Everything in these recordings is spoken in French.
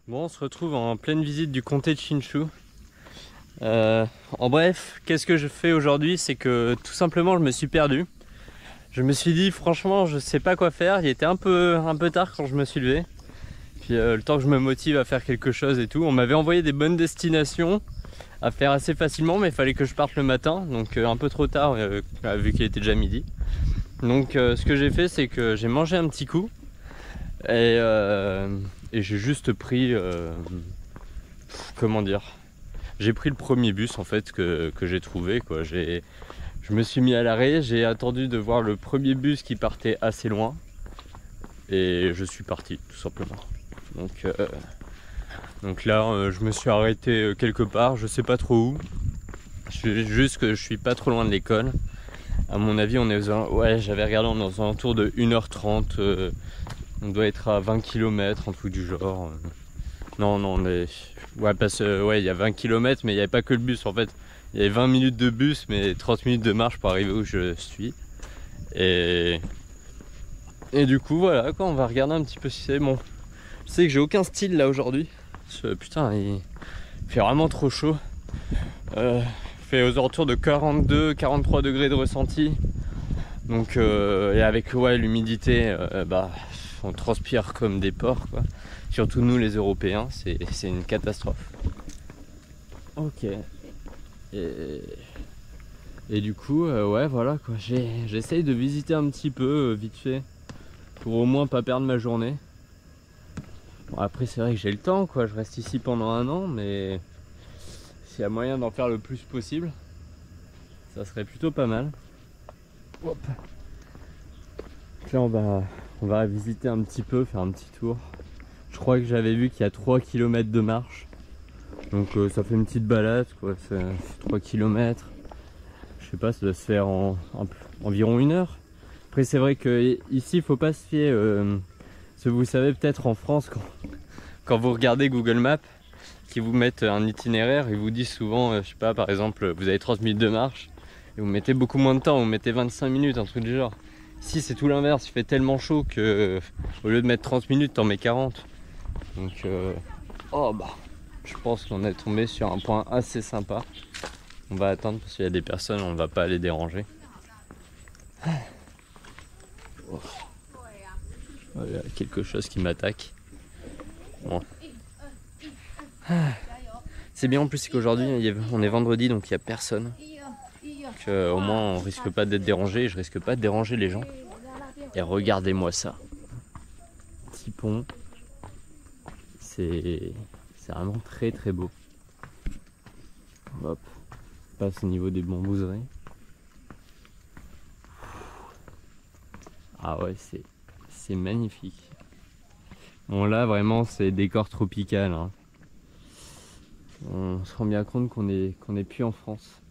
Bon, on se retrouve en pleine visite du comté de Hsinchu. En bref, qu'est-ce que je fais aujourd'hui? C'est que tout simplement je me suis perdu. Je me suis dit franchement je sais pas quoi faire. Il était un peu tard quand je me suis levé. Puis le temps que je me motive à faire quelque chose et tout. On m'avait envoyé des bonnes destinations à faire assez facilement, mais il fallait que je parte le matin. Donc un peu trop tard vu qu'il était déjà midi. Donc ce que j'ai fait, c'est que j'ai mangé un petit coup. Et j'ai juste pris, comment dire, j'ai pris le premier bus en fait que j'ai trouvé quoi. Je me suis mis à l'arrêt, j'ai attendu de voir le premier bus qui partait assez loin et je suis parti tout simplement. Donc là je me suis arrêté quelque part, je sais pas trop où. Juste que je suis pas trop loin de l'école. À mon avis on est ouais, j'avais regardé, on est aux alentours de 1h30. On doit être à 20 km, un truc du genre. Non, mais... Ouais, ouais, il y a 20 km, mais il n'y avait pas que le bus. En fait, il y avait 20 minutes de bus, mais 30 minutes de marche pour arriver où je suis. Et du coup, voilà, quoi, on va regarder un petit peu si c'est bon. Je sais que j'ai aucun style là aujourd'hui. Putain, il fait vraiment trop chaud. Il fait aux alentours de 42-43 degrés de ressenti. Donc, et avec ouais, l'humidité, on transpire comme des porcs, quoi. Surtout nous les Européens, c'est une catastrophe. Ok. Et du coup, ouais, voilà quoi. J'essaye de visiter un petit peu vite fait pour au moins pas perdre ma journée. Bon, après, c'est vrai que j'ai le temps, quoi. Je reste ici pendant 1 an, mais s'il y a moyen d'en faire le plus possible, ça serait plutôt pas mal. Hop. Donc là, on va visiter un petit peu, faire un petit tour. Je crois que j'avais vu qu'il y a 3 km de marche. Donc ça fait une petite balade, quoi. C'est 3 km. Je sais pas, ça doit se faire en environ 1 heure. Après, c'est vrai que ici, il faut pas se fier. Ce que vous savez peut-être en France, quand vous regardez Google Maps, qui vous mettent un itinéraire, ils vous disent souvent, je sais pas, par exemple, vous avez 30 minutes de marche, et vous mettez beaucoup moins de temps, vous mettez 25 minutes, un truc du genre. Ici, c'est tout l'inverse, il fait tellement chaud que au lieu de mettre 30 minutes, t'en mets 40. Donc, oh bah, je pense qu'on est tombé sur un point assez sympa. On va attendre parce qu'il y a des personnes, on ne va pas les déranger. Oh. Oh, il y a quelque chose qui m'attaque. Bon. C'est bien en plus, c'est qu'aujourd'hui on est vendredi, donc il n'y a personne. Donc, au moins on risque pas d'être dérangé, et je risque pas de déranger les gens. Et regardez-moi ça. Petit pont. C'est vraiment très très beau. Hop, on passe au niveau des bambouseries. Ah ouais, c'est magnifique. Bon là vraiment c'est décor tropical, hein. On se rend bien compte qu'on est plus en France.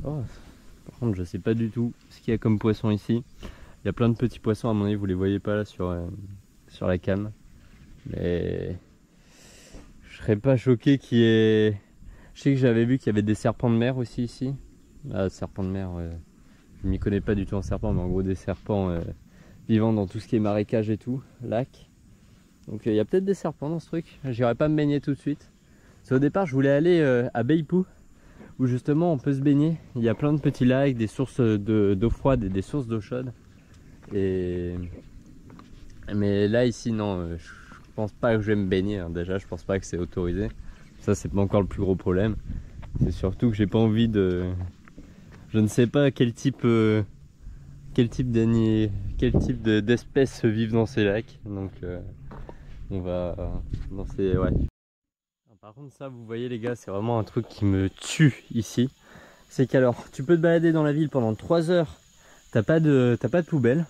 Oh, par contre je sais pas du tout ce qu'il y a comme poisson ici. Il y a plein de petits poissons, à mon avis vous les voyez pas là sur la cam. Mais je serais pas choqué qu'il y ait... Je sais que j'avais vu qu'il y avait des serpents de mer aussi ici. Ah, serpents de mer, je m'y connais pas du tout en serpent, mais en gros des serpents vivant dans tout ce qui est marécage et tout, lac. Donc il y a peut-être des serpents dans ce truc. J'irai pas me baigner tout de suite. Au départ je voulais aller à Beipu, où justement on peut se baigner. Il y a plein de petits lacs, des sources d'eau froide et des sources d'eau chaude. Mais là ici non, je pense pas que je vais me baigner, hein. Déjà je pense pas que c'est autorisé. Ça c'est pas encore le plus gros problème. C'est surtout que j'ai pas envie de... Je ne sais pas quel type d'espèces vivent dans ces lacs. Donc on va dans ces... Ouais. Par contre ça vous voyez les gars, c'est vraiment un truc qui me tue ici. C'est qu'alors tu peux te balader dans la ville pendant 3 heures, t'as pas de poubelle.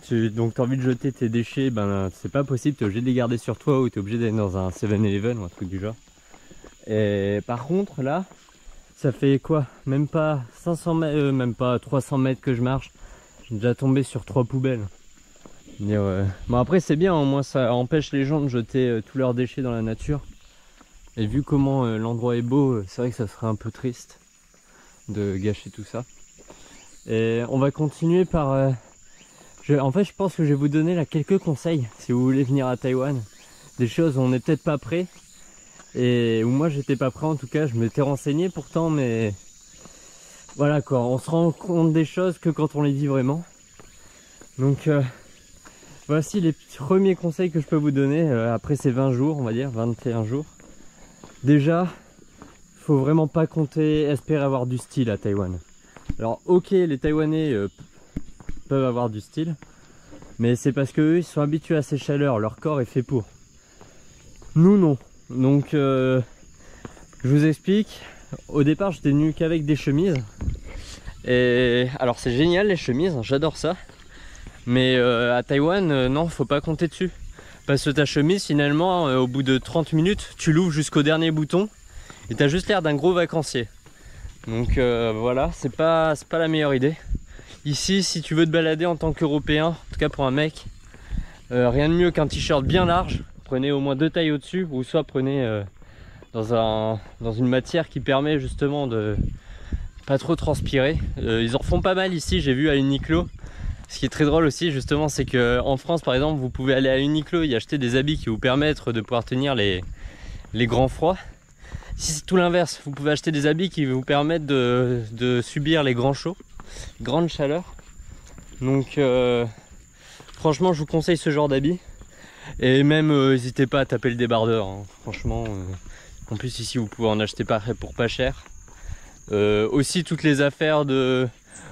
Donc t'as envie de jeter tes déchets, ben c'est pas possible, t'es obligé de les garder sur toi ou t'es obligé d'aller dans un 7-Eleven ou un truc du genre. Et par contre là, ça fait quoi? Même pas 500 mètres, même pas 300 mètres que je marche, j'ai déjà tombé sur 3 poubelles. Bon après c'est bien, au moins ça empêche les gens de jeter tous leurs déchets dans la nature. Et vu comment l'endroit est beau, c'est vrai que ça serait un peu triste de gâcher tout ça. Et on va continuer par... En fait, je pense que je vais vous donner là quelques conseils si vous voulez venir à Taïwan. Des choses où on n'est peut-être pas prêt. Et où moi j'étais pas prêt en tout cas, je m'étais renseigné pourtant, mais voilà quoi, on se rend compte des choses que quand on les vit vraiment. Donc voici les premiers conseils que je peux vous donner après ces 20 jours, on va dire 21 jours. Déjà, faut vraiment pas compter, espérer avoir du style à Taïwan. Alors ok, les Taïwanais peuvent avoir du style, mais c'est parce qu'eux ils sont habitués à ces chaleurs, leur corps est fait pour. Nous non. Donc je vous explique, au départ j'étais venu qu'avec des chemises. Et alors c'est génial les chemises, j'adore ça. Mais à Taïwan, non, faut pas compter dessus. Parce que ta chemise finalement, au bout de 30 minutes, tu l'ouvres jusqu'au dernier bouton. Et t'as juste l'air d'un gros vacancier. Donc voilà, c'est pas la meilleure idée. Ici, si tu veux te balader en tant qu'Européen, en tout cas pour un mec, rien de mieux qu'un t-shirt bien large. Prenez au moins 2 tailles au-dessus, ou soit prenez dans une matière qui permet justement de pas trop transpirer. Ils en font pas mal ici, j'ai vu à Uniqlo. Ce qui est très drôle aussi justement, c'est qu'en France par exemple, vous pouvez aller à Uniqlo et acheter des habits qui vous permettent de pouvoir tenir les grands froids. Si c'est tout l'inverse, vous pouvez acheter des habits qui vous permettent de subir les grands chauds, grandes chaleurs. Donc franchement je vous conseille ce genre d'habits. Et même n'hésitez pas à taper le débardeur, hein. Franchement, en plus ici vous pouvez en acheter pour pas cher. Aussi toutes les affaires de...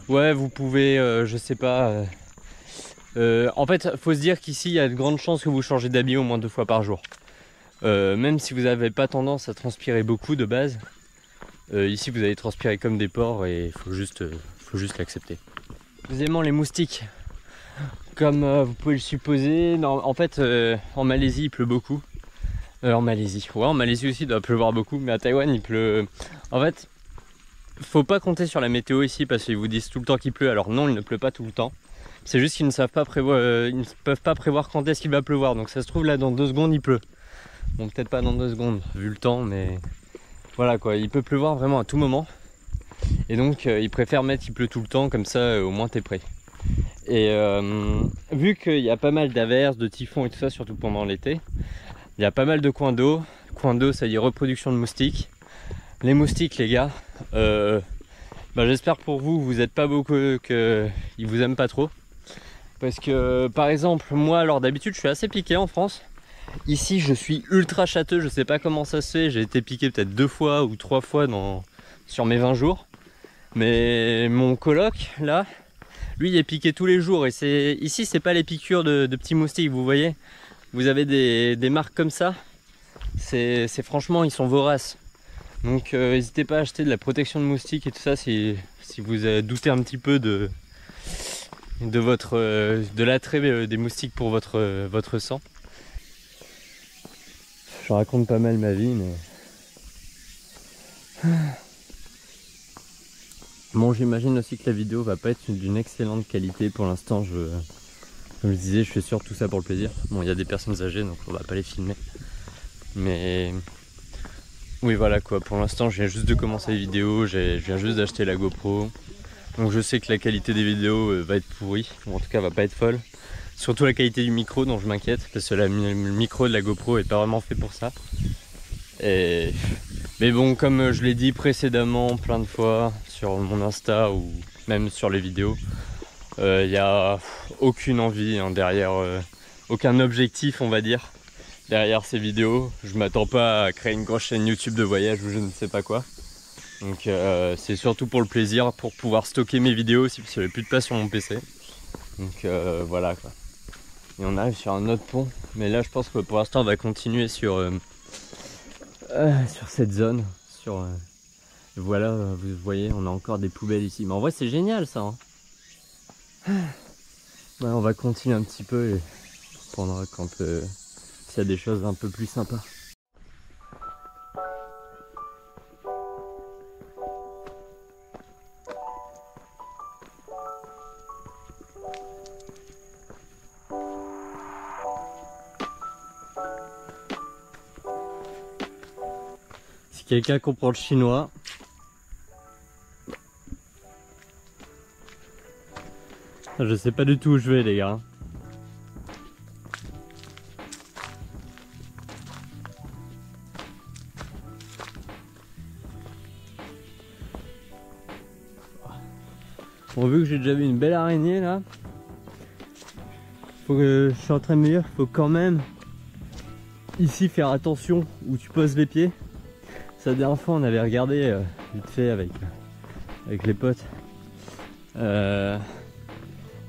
Ouais, vous pouvez, je sais pas... en fait, faut se dire qu'ici il y a de grandes chances que vous changez d'habit au moins 2 fois par jour. Même si vous n'avez pas tendance à transpirer beaucoup de base, ici vous allez transpirer comme des porcs et il faut juste l'accepter. Deuxièmement, les moustiques. Comme vous pouvez le supposer, non, en fait en Malaisie il pleut beaucoup. En Malaisie, ouais, en Malaisie aussi il doit pleuvoir beaucoup, mais à Taïwan il pleut. En fait, faut pas compter sur la météo ici parce qu'ils vous disent tout le temps qu'il pleut. Alors non, il ne pleut pas tout le temps. C'est juste qu'ils ne savent pas prévoir, ils ne peuvent pas prévoir quand est-ce qu'il va pleuvoir. Donc ça se trouve là dans 2 secondes il pleut. Bon, peut-être pas dans 2 secondes vu le temps, mais voilà quoi, il peut pleuvoir vraiment à tout moment. Et donc ils préfèrent mettre il pleut tout le temps, comme ça au moins t'es prêt. Et vu qu'il y a pas mal d'averses, de typhons et tout ça, surtout pendant l'été, il y a pas mal de coins d'eau. Coins d'eau, ça dit reproduction de moustiques. Les moustiques, les gars, j'espère pour vous, vous n'êtes pas beaucoup, qu'ils vous aiment pas trop. Parce que par exemple, moi, alors d'habitude, je suis assez piqué en France. Ici, je suis ultra châteux, je sais pas comment ça se fait. J'ai été piqué peut-être 2 fois ou 3 fois sur mes 20 jours. Mais mon coloc, là, lui il est piqué tous les jours. Et ici c'est pas les piqûres de petits moustiques, vous voyez. Vous avez des marques comme ça. C'est franchement, ils sont voraces. Donc n'hésitez pas à acheter de la protection de moustiques et tout ça si vous doutez un petit peu de l'attrait des moustiques pour votre sang. Je raconte pas mal ma vie, mais... Bon, j'imagine aussi que la vidéo va pas être d'une excellente qualité pour l'instant. Comme je disais, je fais surtout ça pour le plaisir. Bon, il y a des personnes âgées, donc on va pas les filmer. Mais oui, voilà quoi. Pour l'instant, je viens juste de commencer les vidéos. Je viens juste d'acheter la GoPro. Donc je sais que la qualité des vidéos va être pourrie, ou en tout cas va pas être folle. Surtout la qualité du micro dont je m'inquiète, parce que le micro de la GoPro est pas vraiment fait pour ça. Mais bon, comme je l'ai dit précédemment plein de fois sur mon Insta ou même sur les vidéos, il n'y a aucune envie derrière, aucun objectif on va dire derrière ces vidéos. Je m'attends pas à créer une grosse chaîne YouTube de voyage ou je ne sais pas quoi. Donc c'est surtout pour le plaisir, pour pouvoir stocker mes vidéos aussi, parce que j'avais plus de place sur mon PC. Donc voilà quoi. Et on arrive sur un autre pont, mais là je pense que pour l'instant on va continuer sur cette zone. Voilà, vous voyez, on a encore des poubelles ici. Mais en vrai c'est génial ça, hein. Ouais, on va continuer un petit peu et on reprendra quand s'il y a des choses un peu plus sympas. Si quelqu'un comprend le chinois, Je sais pas du tout où je vais les gars. Bon, vu que j'ai déjà vu une belle araignée là, faut que je suis en train de me dire qu'il faut quand même ici faire attention où tu poses les pieds. La dernière fois on avait regardé vite fait avec les potes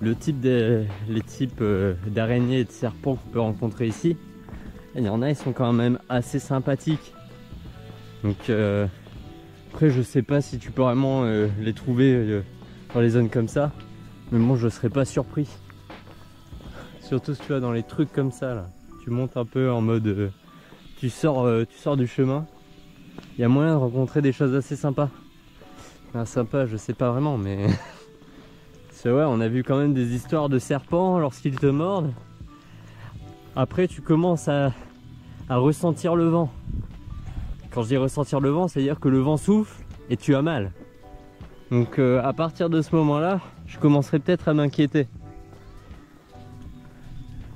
le type les types d'araignées et de serpents qu'on peut rencontrer ici. Et il y en a, ils sont quand même assez sympathiques. Donc après je sais pas si tu peux vraiment les trouver dans les zones comme ça, mais bon, je serais pas surpris. Surtout si tu vas dans les trucs comme ça là, tu montes un peu en mode tu sors du chemin, il y a moyen de rencontrer des choses assez sympas. Enfin, sympa, je sais pas vraiment, mais c'est ouais, on a vu quand même des histoires de serpents lorsqu'ils te mordent. Après tu commences à ressentir le vent. Quand je dis ressentir le vent, c'est à dire que le vent souffle et tu as mal. Donc à partir de ce moment là, je commencerai peut-être à m'inquiéter.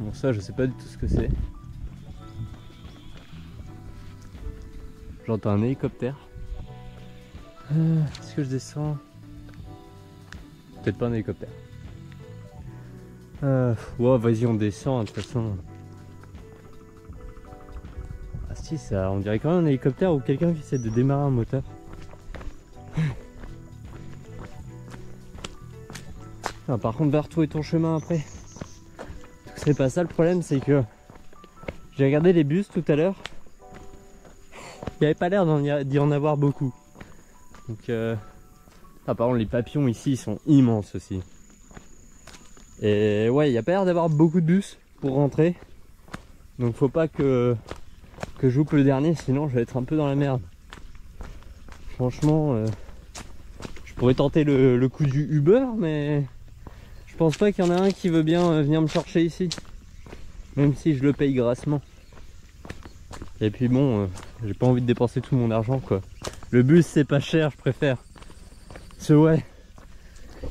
Bon, ça je sais pas du tout ce que c'est. J'entends un hélicoptère. Est-ce que je descends? Peut-être pas un hélicoptère. Ouais, vas-y, on descend de toute façon. Ah si, ça, on dirait quand même un hélicoptère ou quelqu'un qui essaie de démarrer un moteur. Ah, par contre, va retrouver ton chemin après. C'est pas ça le problème, c'est que j'ai regardé les bus tout à l'heure. Il n'y avait pas l'air d'y en avoir beaucoup. Donc, ah, par contre, les papillons ici ils sont immenses aussi. Et ouais, il n'y a pas l'air d'avoir beaucoup de bus pour rentrer. Donc, faut pas que je loupe le dernier, sinon je vais être un peu dans la merde. Franchement, je pourrais tenter le coup du Uber, mais je pense pas qu'il y en a un qui veut bien venir me chercher ici. Même si je le paye grassement. Et puis bon, j'ai pas envie de dépenser tout mon argent quoi. Le bus c'est pas cher, je préfère. C'est ouais.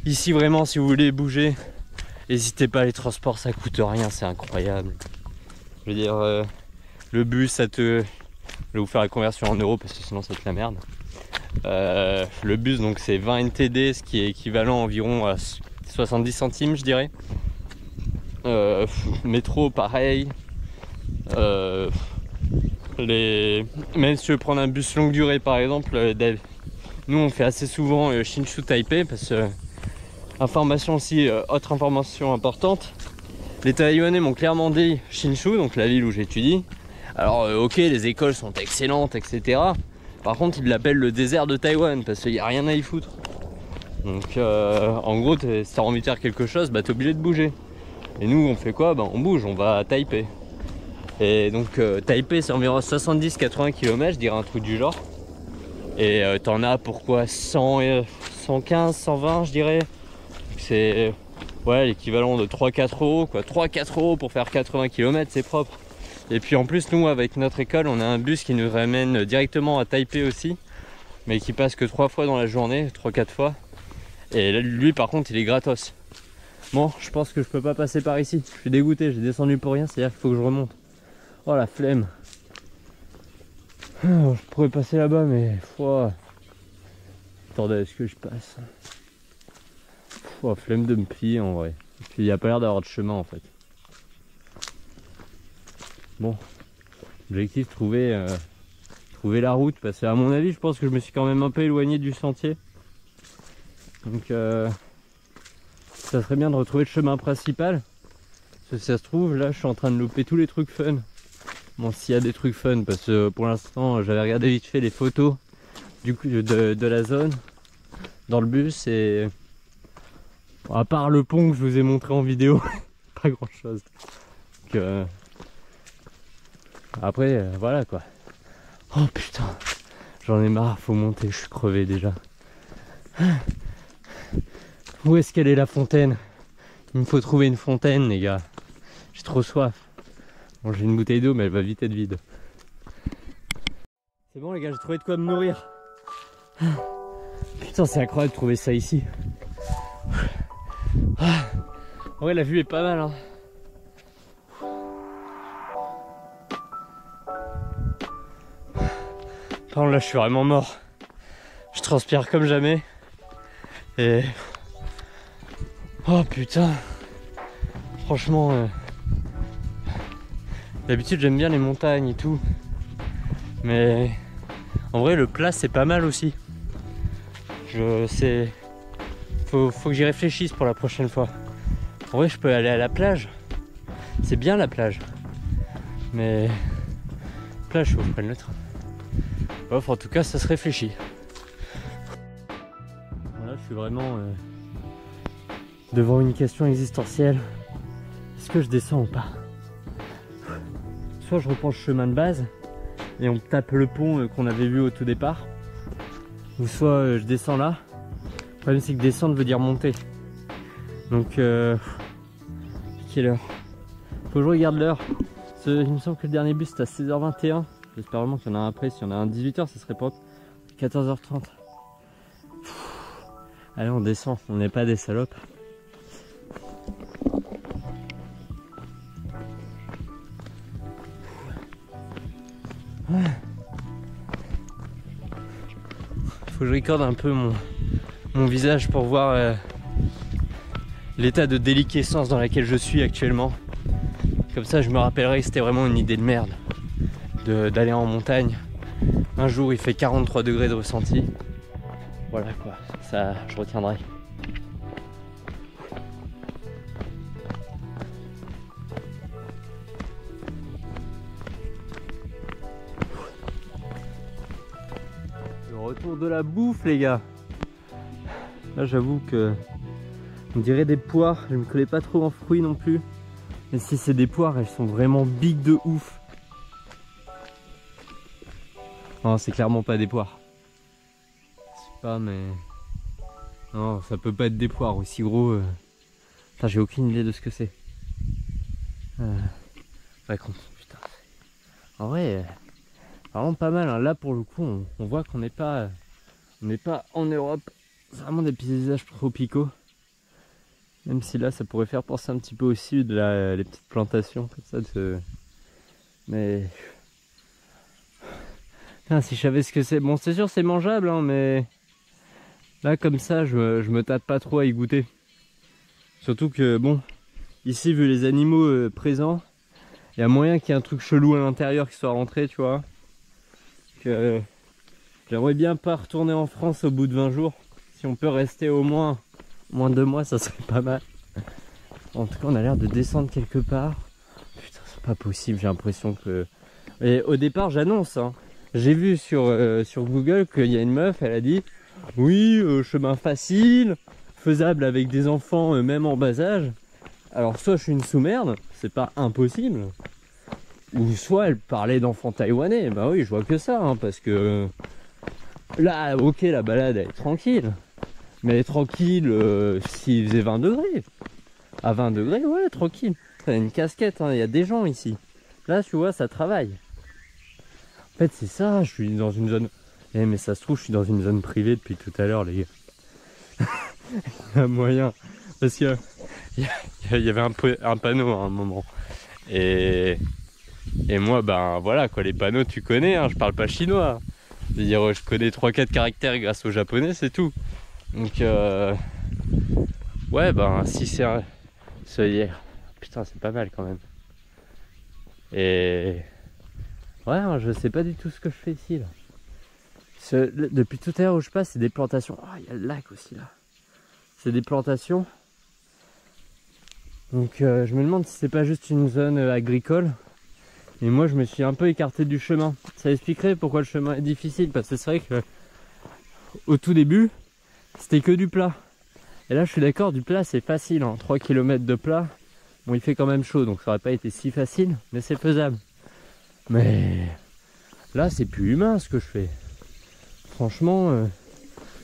Ici vraiment si vous voulez bouger, n'hésitez pas, les transports ça coûte rien, c'est incroyable. Je veux dire, le bus ça te... Je vais vous faire la conversion en euros parce que sinon ça va être la merde. Le bus donc c'est 20 NTD, ce qui est équivalent environ à 70 centimes je dirais. Métro pareil. Même si tu veux prendre un bus longue durée par exemple, nous on fait assez souvent Hsinchu Taipei parce que information aussi, autre information importante, les Taïwanais m'ont clairement dit Hsinchu, donc la ville où j'étudie. Alors ok, les écoles sont excellentes etc, par contre ils l'appellent le désert de Taïwan parce qu'il n'y a rien à y foutre. Donc en gros si t'as envie de faire quelque chose, bah t'es obligé de bouger. Et nous on fait quoi? Bah on bouge, on va à Taipei. Et donc Taipei c'est environ 70-80 km, je dirais un truc du genre. Et t'en as pourquoi 100, 115, 120 je dirais. C'est ouais, l'équivalent de 3-4 euros quoi. 3-4 euros pour faire 80 km, c'est propre. Et puis en plus nous avec notre école on a un bus qui nous ramène directement à Taipei aussi, mais qui passe que 3 fois dans la journée, 3-4 fois. Et là, lui par contre il est gratos. Bon, je pense que je peux pas passer par ici. Je suis dégoûté, j'ai descendu pour rien, c'est-à-dire qu'il faut que je remonte. Oh la flemme. Je pourrais passer là-bas, mais... Oh. Attendez, est-ce que je passe? Oh, flemme de me plier en vrai. Et puis il n'y a pas l'air d'avoir de chemin en fait. Bon. Objectif, trouver la route. Parce qu'à mon avis, je pense que je me suis quand même un peu éloigné du sentier. Donc... ça serait bien de retrouver le chemin principal. Parce que si ça se trouve, là je suis en train de louper tous les trucs fun. Bon, s'il y a des trucs fun, parce que pour l'instant j'avais regardé vite fait les photos du coup, de la zone dans le bus et bon, à part le pont que je vous ai montré en vidéo, pas grand chose. Donc, après, voilà quoi. Oh putain, j'en ai marre, faut monter, je suis crevé déjà. Où est-ce qu'elle est la fontaine? Il me faut trouver une fontaine les gars. J'ai trop soif. Bon, j'ai une bouteille d'eau mais elle va vite être vide. C'est bon les gars, j'ai trouvé de quoi me nourrir. Putain, c'est incroyable de trouver ça ici. Ouais, la vue est pas mal, hein. Par contre, là, je suis vraiment mort. Je transpire comme jamais. Et... oh putain. Franchement... d'habitude, j'aime bien les montagnes et tout. Mais... en vrai, le plat, c'est pas mal aussi. Faut que j'y réfléchisse pour la prochaine fois. En vrai, je peux aller à la plage. C'est bien la plage. Mais... plage, faut que je prenne le train. Bref, en tout cas, ça se réfléchit. Voilà, je suis vraiment devant une question existentielle. Est-ce que je descends ou pas? Soit je reprends le chemin de base et on tape le pont qu'on avait vu au tout départ, ou soit je descends là. Le problème, c'est que descendre veut dire monter. Donc, quelle heure? Faut que je regarde l'heure. Il me semble que le dernier bus c'était à 16h21. J'espère vraiment qu'il y en a un après. Si y en a un 18h, ça serait pas 14h30. Allez, on descend. On n'est pas des salopes. Faut que je recorde un peu mon visage pour voir l'état de déliquescence dans laquelle je suis actuellement. Comme ça, je me rappellerai que c'était vraiment une idée de merde d'aller en montagne. Un jour, il fait 43 degrés de ressenti. Voilà quoi, ça, je retiendrai. Le retour de la bouffe, les gars. Là, j'avoue que on dirait des poires. Je me connais pas trop en fruits non plus. Mais si c'est des poires, elles sont vraiment big de ouf. Non, c'est clairement pas des poires. Je sais pas, mais... non, ça peut pas être des poires aussi gros. Enfin, j'ai aucune idée de ce que c'est. Ouais, putain. En vrai, vraiment pas mal. Hein. Là, pour le coup, on voit qu'on n'est pas en Europe. C'est vraiment des paysages tropicaux. Même si là, ça pourrait faire penser un petit peu au sud, là, les petites plantations comme ça. Mais... putain, si je savais ce que c'est... bon, c'est sûr, c'est mangeable, hein, mais... là, comme ça, je me tâte pas trop à y goûter. Surtout que, bon, ici, vu les animaux présents, il y a moyen qu'il y ait un truc chelou à l'intérieur qui soit rentré, tu vois. Que j'aimerais bien pas retourner en France au bout de 20 jours. Si on peut rester au moins 2 mois, ça serait pas mal. En tout cas, on a l'air de descendre quelque part. Putain, c'est pas possible, j'ai l'impression que... et au départ, j'annonce, hein. J'ai vu sur Google qu'il y a une meuf, elle a dit oui, chemin facile, faisable avec des enfants même en bas âge. Alors soit je suis une sous-merde, c'est pas impossible, ou soit elle parlait d'enfants taïwanais. Bah oui, je vois que ça, hein, parce que là, ok, la balade elle est tranquille, mais elle est tranquille s'il faisait 20 degrés. À 20 degrés, ouais, tranquille. T'as une casquette, hein, y a des gens ici. Là, tu vois, ça travaille. En fait, c'est ça, je suis dans une zone... eh, mais ça se trouve, je suis dans une zone privée depuis tout à l'heure, les gars. Il y a moyen. Parce que il y avait un panneau à un moment. Et moi, ben voilà, quoi, les panneaux, tu connais, hein, je parle pas chinois. C'est-à-dire, je connais 3-4 caractères grâce au japonais, c'est tout. Donc, ouais, ben, si c'est un... putain, c'est pas mal quand même. Et... ouais, je sais pas du tout ce que je fais ici, là. Depuis tout à l'heure où je passe, c'est des plantations. Oh, il y a le lac aussi, là. C'est des plantations. Donc, je me demande si c'est pas juste une zone agricole. Et moi, je me suis un peu écarté du chemin. Ça expliquerait pourquoi le chemin est difficile. Parce que c'est vrai que au tout début, c'était que du plat. Et là, je suis d'accord, du plat, c'est facile. Hein. 3 km de plat. Bon, il fait quand même chaud, donc ça aurait pas été si facile. Mais c'est faisable. Mais là, c'est plus humain ce que je fais. Franchement,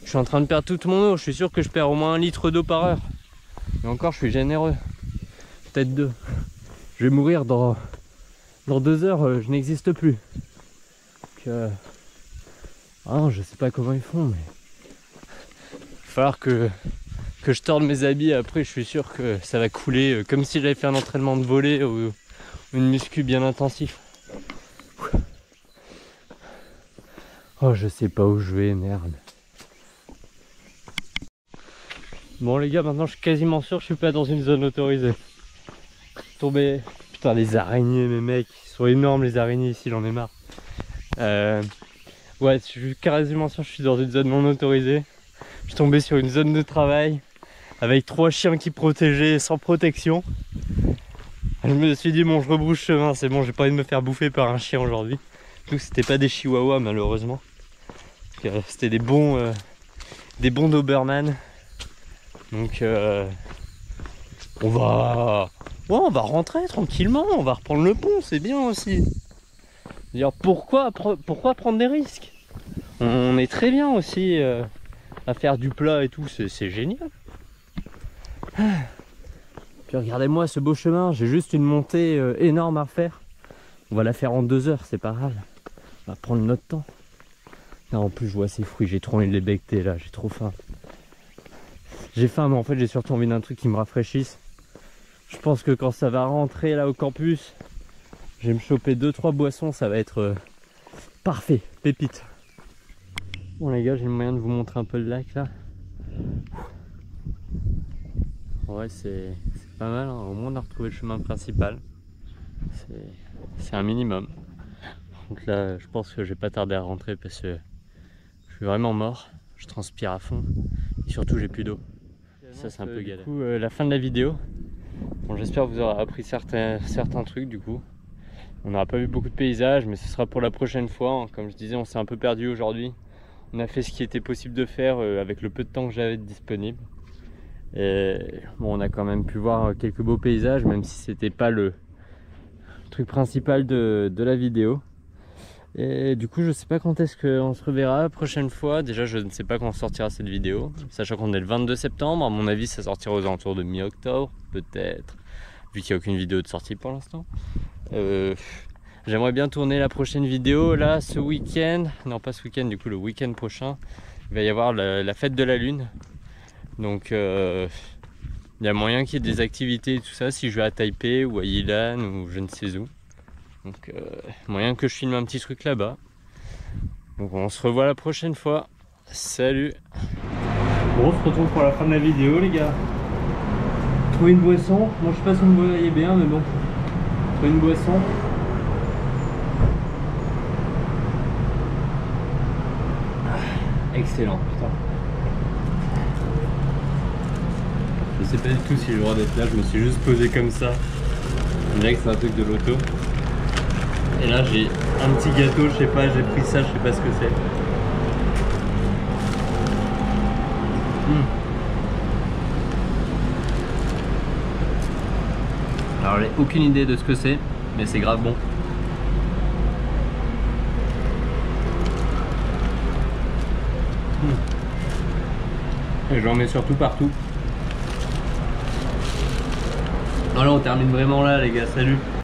je suis en train de perdre toute mon eau. Je suis sûr que je perds au moins 1 litre d'eau par heure. Et encore, je suis généreux. Peut-être 2. Je vais mourir dans 2 heures, je n'existe plus. Donc, ah non, je sais pas comment ils font, mais il va falloir que que je torde mes habits, après je suis sûr que ça va couler comme si j'avais fait un entraînement de volley ou une muscu bien intensif. Oh, je sais pas où je vais, merde. Bon les gars, maintenant je suis quasiment sûr que je suis pas dans une zone autorisée. Tombé. Putain, les araignées, mes mecs, ils sont énormes les araignées ici, j'en ai marre. Ouais, je suis quasiment sûr que je suis dans une zone non autorisée. Je suis tombé sur une zone de travail avec 3 chiens qui protégeaient sans protection. Je me suis dit bon, je rebrousse chemin, c'est bon, j'ai pas envie de me faire bouffer par un chien aujourd'hui. Surtout que c'était pas des chihuahuas malheureusement. C'était des bons Doberman. Donc on va rentrer tranquillement, on va reprendre le pont, c'est bien aussi. Dire pourquoi prendre des risques? On est très bien aussi à faire du plat et tout, c'est génial. Puis regardez-moi ce beau chemin, j'ai juste une montée énorme à refaire. On va la faire en 2 heures, c'est pas grave. On va prendre notre temps. Là, en plus je vois ces fruits, j'ai trop envie de les becquer là, j'ai trop faim. J'ai faim, mais en fait j'ai surtout envie d'un truc qui me rafraîchisse. Je pense que quand ça va rentrer là au campus, je vais me choper 2-3 boissons, ça va être parfait, pépite. Bon les gars, j'ai le moyen de vous montrer un peu le lac là. Ouais, c'est pas mal, hein. Au moins on a retrouvé le chemin principal. C'est un minimum. Donc là, je pense que je vais pas tarder à rentrer parce que je suis vraiment mort. Je transpire à fond et surtout j'ai plus d'eau. Ça c'est un peu galère. Du coup, la fin de la vidéo. Bon, j'espère que vous aurez appris certains trucs du coup. On n'aura pas vu beaucoup de paysages, mais ce sera pour la prochaine fois. Comme je disais, on s'est un peu perdu aujourd'hui. On a fait ce qui était possible de faire avec le peu de temps que j'avais disponible. Et bon, on a quand même pu voir quelques beaux paysages, même si c'était pas le truc principal de la vidéo. Et du coup, je sais pas quand est-ce qu'on se reverra la prochaine fois. Déjà, je ne sais pas quand sortira cette vidéo, sachant qu'on est le 22 septembre. À mon avis, ça sortira aux alentours de mi-octobre, peut-être, vu qu'il n'y a aucune vidéo de sortie pour l'instant. J'aimerais bien tourner la prochaine vidéo là ce week-end. Non, pas ce week-end, du coup, le week-end prochain. Il va y avoir la fête de la lune. Donc, il y a moyen qu'il y ait des activités et tout ça si je vais à Taipei ou à Yilan ou je ne sais où. Donc moyen que je filme un petit truc là-bas. Donc on se revoit la prochaine fois. Salut. Bon, on se retrouve pour la fin de la vidéo les gars. Trouver une boisson. Moi je sais pas si vous me voyez bien mais bon. Trouver une boisson. Excellent, putain. Je sais pas du tout si j'ai le droit d'être là, je me suis juste posé comme ça. On dirait que c'est un truc de l'auto. Et là j'ai un petit gâteau, je sais pas, j'ai pris ça, je sais pas ce que c'est. Alors j'ai aucune idée de ce que c'est, mais c'est grave bon. Et j'en mets surtout partout. Voilà, on termine vraiment là les gars, salut.